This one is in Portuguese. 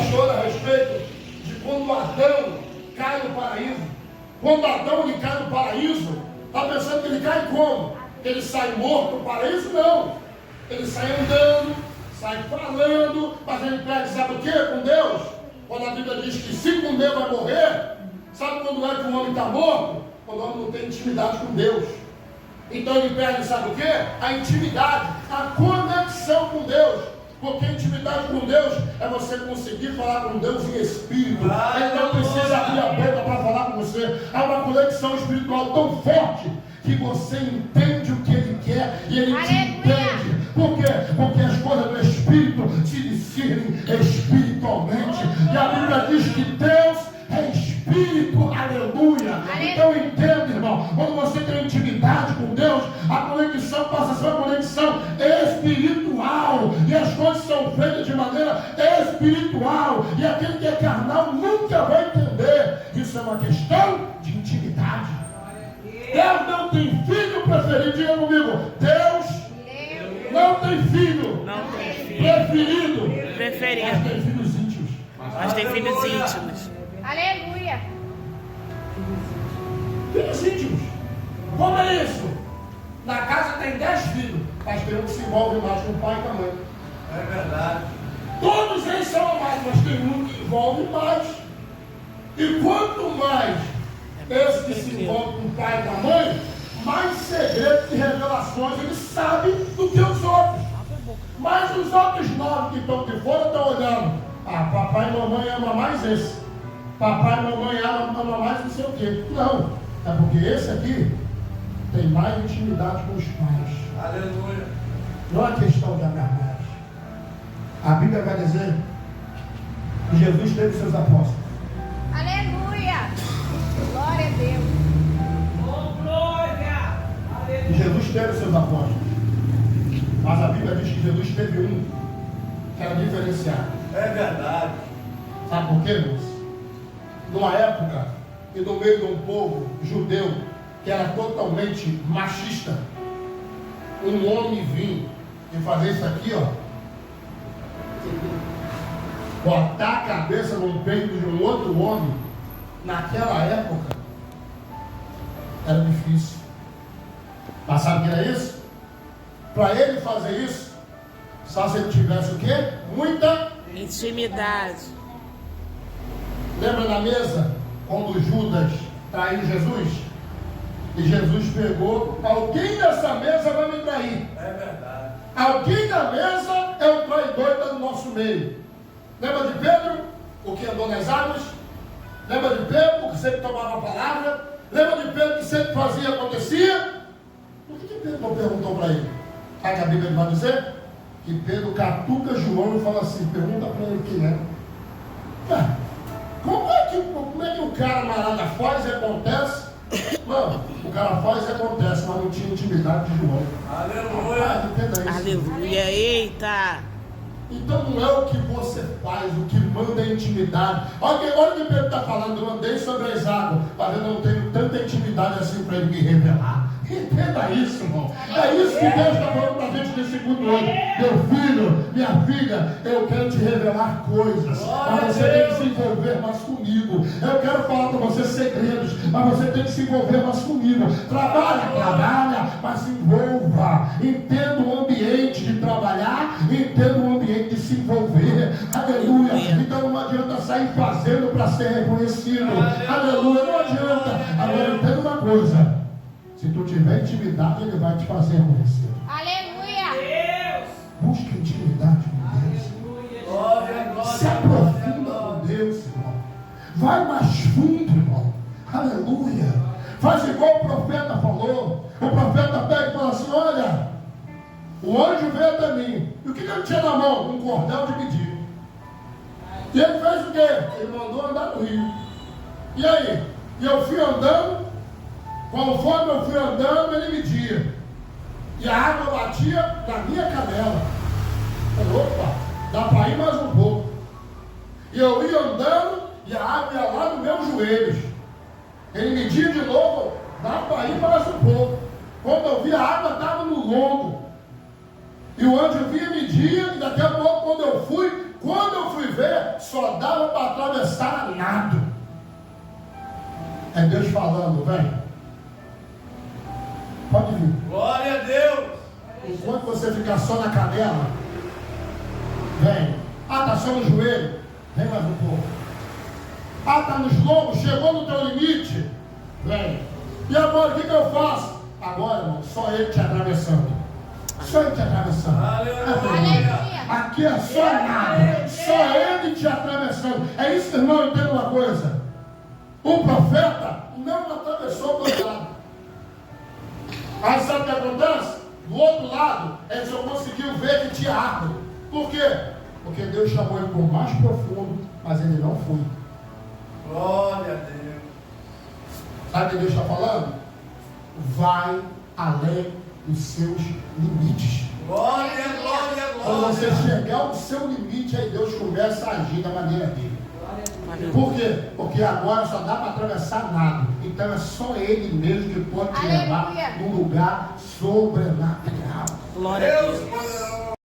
pastor a respeito de quando Adão cai no paraíso. Quando Adão ele cai no paraíso, está pensando que ele cai como? Que ele sai morto do paraíso? Não. Ele sai andando, sai falando, mas ele pede, sabe o que com Deus? Quando a Bíblia diz que se com Deus vai morrer, sabe quando é que o homem está morto? Quando o homem não tem intimidade com Deus. Então ele perde, sabe o que? A intimidade, a conexão com Deus. Porque a intimidade com Deus é você conseguir falar com Deus em espírito. Ele não precisa abrir a boca para falar com você. Há uma conexão espiritual tão forte que você entende o que Ele quer e Ele te entende. Por quê? Porque as coisas do Espírito se discernem espiritualmente. E a Bíblia diz que Deus é Espírito, aleluia. Então entenda, irmão, quando você tem intimidade com Deus, a conexão passa a ser uma conexão espiritual, e as coisas são feitas de maneira espiritual, e aquele que é carnal nunca vai entender. Isso é uma questão de intimidade. Deus não tem filho preferido, diga comigo, Deus não tem filho preferido, mas tem filhos íntimos. Mas tem filhos íntimos. Aleluia. Filhos íntimos. Como é isso? Na casa tem 10 filhos, mas tem um que se envolve mais com o pai e com a mãe. É verdade. Todos eles são amados, mas tem um que envolve mais. E quanto mais esse que se envolve com o pai e com a mãe, mais segredos e revelações ele sabe do que os outros. Mas os outros 9 que estão de fora estão olhando. Ah, papai e mamãe amam mais esse. Papai e mamãe amam mais não sei o quê. Não, é porque esse aqui tem mais intimidade com os pais. Aleluia. Não é questão de amar mais. A Bíblia vai dizer que Jesus teve seus apóstolos. Aleluia. Glória a Deus. Oh, glória. E Jesus teve seus apóstolos. Mas a Bíblia diz que Jesus teve um que era diferenciado. É verdade. Sabe por quê, irmãos? Numa época e no meio de um povo judeu que era totalmente machista, um homem vinha e fazer isso aqui, ó, botar a cabeça no peito de um outro homem, naquela época, era difícil. Mas sabe o que era isso? Para ele fazer isso, só se ele tivesse o quê? Muita intimidade. Lembra na mesa, quando Judas traiu Jesus? E Jesus pegou, alguém nessa mesa vai me trair. É verdade. Alguém na mesa é o traidor que está no nosso meio. Lembra de Pedro, o que andou nas águas? Lembra de Pedro, o que sempre tomava a palavra? Lembra de Pedro, que sempre fazia e acontecia? Por que Pedro não perguntou para ele? Sabe que a Bíblia vai dizer? Que Pedro catuca João e fala assim, pergunta para ele quem é. Como é que o cara marada faz e acontece? Não, o cara faz e acontece, mas não tinha intimidade de João. Aleluia. Entenda isso. Aleluia, eita. Então não é o que você faz, o que manda é intimidade. Olha o que Pedro está falando, eu andei sobre as águas, mas eu não tenho tanta intimidade assim para ele me revelar. Entenda isso, irmão. É isso que Deus está falando para a gente nesse culto hoje. Meu filho, minha filha, eu quero te revelar coisas, mas você tem que se envolver mais comigo. Eu quero falar para você segredos, mas você tem que se envolver mais comigo. Trabalha, mas se envolva. Entenda o ambiente de trabalhar, entenda o ambiente de se envolver. Aleluia. Então não adianta sair fazendo para ser reconhecido. Aleluia, não adianta. Agora entenda uma coisa. Se tu tiver intimidade, ele vai te fazer reconhecer. Aleluia. Busca intimidade com Deus. Glória. Se aprofunda com Deus, irmão. Vai mais fundo, irmão. Aleluia. Faz igual o profeta falou. O profeta pega e fala assim, olha, o anjo veio até mim. E o que ele tinha na mão? Um cordel de medir. E ele fez o quê? Ele mandou andar no rio. E aí? E eu fui andando. Conforme eu fui andando, ele media. E a água batia na minha canela. Eu falei, opa, dá para ir mais um pouco. E eu ia andando e a água ia lá nos meus joelhos. Ele media de novo, dá para ir mais um pouco. Quando eu vi, a água estava no lombo. E o anjo vinha e media, e daqui a pouco, quando eu fui ver, só dava para atravessar a nado. É Deus falando, vem. Pode vir. Glória a Deus. Enquanto você ficar só na canela, vem. Ah, está só no joelho. Vem mais um pouco. Ah, está nos lombos, chegou no teu limite. Vem. E agora, o que eu faço? Agora, irmão, só ele te atravessando. Só ele te atravessando. Aleluia. Aqui é só nada. Só ele te atravessando. É isso, irmão, entenda uma coisa. O profeta não atravessou do outro lado. Aí sabe o que acontece? Do outro lado, ele só conseguiu ver que tinha árvore. Por quê? Porque Deus chamou ele para o mais profundo, mas ele não foi. Glória a Deus. Sabe o que Deus está falando? Vai além dos seus limites. Glória, glória, Quando você glória. chegar ao seu limite, aí Deus começa a agir da maneira dele. Aleluia. Por quê? Porque agora só dá para atravessar nada. Então é só ele mesmo que pode te levar Aleluia. num lugar sobrenatural. Glória a Deus Deus.